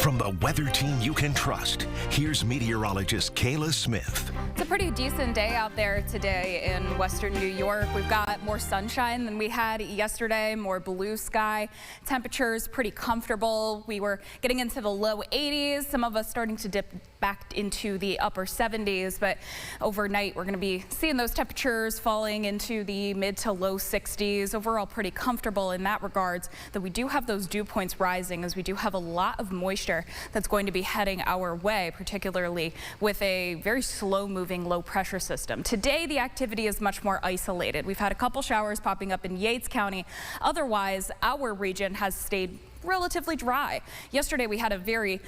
From the weather team you can trust, here's meteorologist Kayla Smith. It's a pretty decent day out there today in western New York. We've got more sunshine than we had yesterday, more blue sky. Temperatures pretty comfortable. We were getting into the low 80s, some of us starting to dip back into the upper 70s, but overnight we're going to be seeing those temperatures falling into the mid to low 60s. Overall pretty comfortable in that regards, though we do have those dew points rising as we do have a lot of moisture that's going to be heading our way, particularly with a very slow moving low pressure system. Today the activity is much more isolated. We've had a couple showers popping up in Yates County. Otherwise, our region has stayed relatively dry. Yesterday we had a very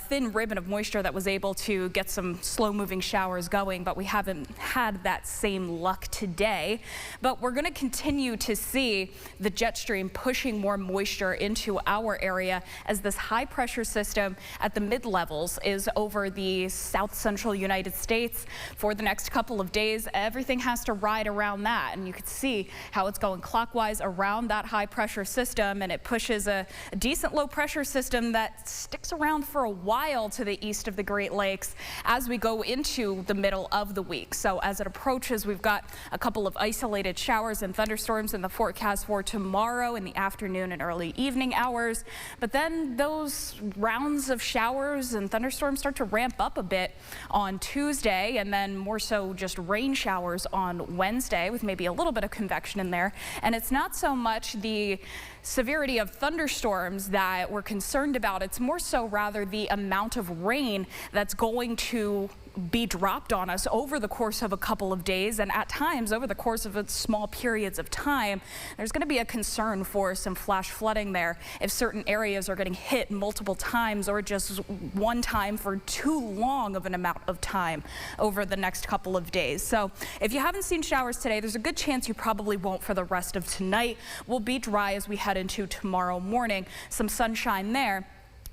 thin ribbon of moisture that was able to get some slow moving showers going, but we haven't had that same luck today. But we're going to continue to see the jet stream pushing more moisture into our area as this high pressure system at the mid levels is over the south central United States for the next couple of days. Everything has to ride around that, and you can see how it's going clockwise around that high pressure system, and it pushes a decent low pressure system that sticks around for a while to the east of the Great Lakes as we go into the middle of the week. So as it approaches, we've got a couple of isolated showers and thunderstorms in the forecast for tomorrow in the afternoon and early evening hours. But then those rounds of showers and thunderstorms start to ramp up a bit on Tuesday, and then more so just rain showers on Wednesday with maybe a little bit of convection in there. And it's not so much the severity of thunderstorms that we're concerned about. It's more so rather the amount of rain that's going to be dropped on us over the course of a couple of days, and at times over the course of small periods of time. There's going to be a concern for some flash flooding there if certain areas are getting hit multiple times or just one time for too long of an amount of time over the next couple of days. So if you haven't seen showers today, there's a good chance you probably won't for the rest of tonight. We'll be dry as we head into tomorrow morning. Some sunshine there.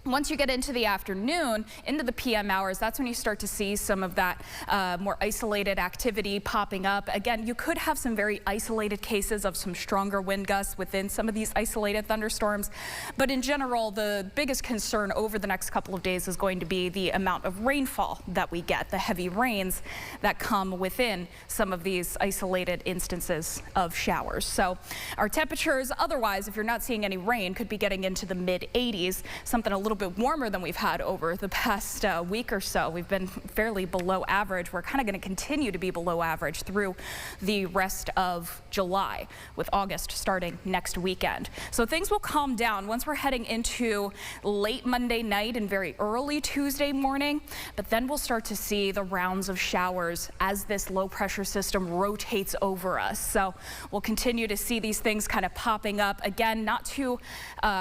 Once you get into the afternoon, into the PM hours, that's when you start to see some of that more isolated activity popping up. Again, you could have some very isolated cases of some stronger wind gusts within some of these isolated thunderstorms. But in general, the biggest concern over the next couple of days is going to be the amount of rainfall that we get, the heavy rains that come within some of these isolated instances of showers. So our temperatures otherwise, if you're not seeing any rain, could be getting into the mid 80s, something a little bit warmer than we've had over the past week or so. We've been fairly below average. We're kind of going to continue to be below average through the rest of July, with August starting next weekend. So things will calm down once we're heading into late Monday night and very early Tuesday morning, but then we'll start to see the rounds of showers as this low pressure system rotates over us. So we'll continue to see these things kind of popping up. Again, not too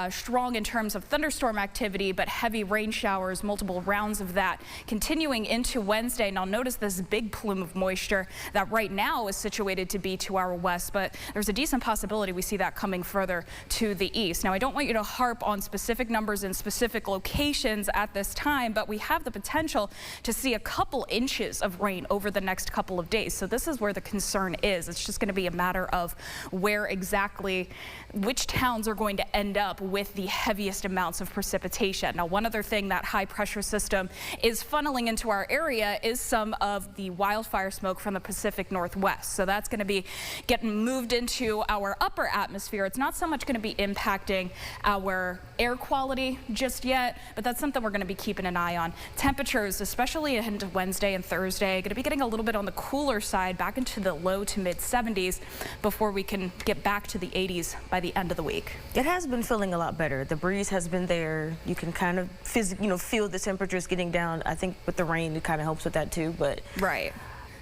strong in terms of thunderstorm activity, but heavy rain showers, multiple rounds of that continuing into Wednesday. Now notice this big plume of moisture that right now is situated to be to our west, but there's a decent possibility we see that coming further to the east. Now I don't want you to harp on specific numbers in specific locations at this time, but we have the potential to see a couple inches of rain over the next couple of days. So this is where the concern is. It's just going to be a matter of where exactly which towns are going to end up with the heaviest amounts of precipitation. Now, one other thing that high pressure system is funneling into our area is some of the wildfire smoke from the Pacific Northwest. So that's going to be getting moved into our upper atmosphere. It's not so much going to be impacting our air quality just yet, but that's something we're going to be keeping an eye on. Temperatures, especially into Wednesday and Thursday, going to be getting a little bit on the cooler side, back into the low to mid 70s before we can get back to the 80s by the end of the week. It has been feeling a lot better. The breeze has been there. You can kind of feel the temperatures getting down. I think with the rain, it kind of helps with that too, but right.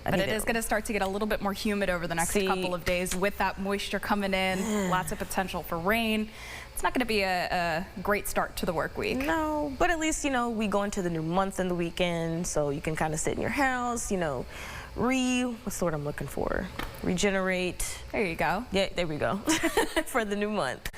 But it is going to start to get a little bit more humid over the next couple of days with that moisture coming in. Lots of potential for rain. It's not going to be a great start to the work week. No, but at least, we go into the new month and the weekend, so you can kind of sit in your house, what's the word I'm looking for? Regenerate. There you go. Yeah, there we go. For the new month.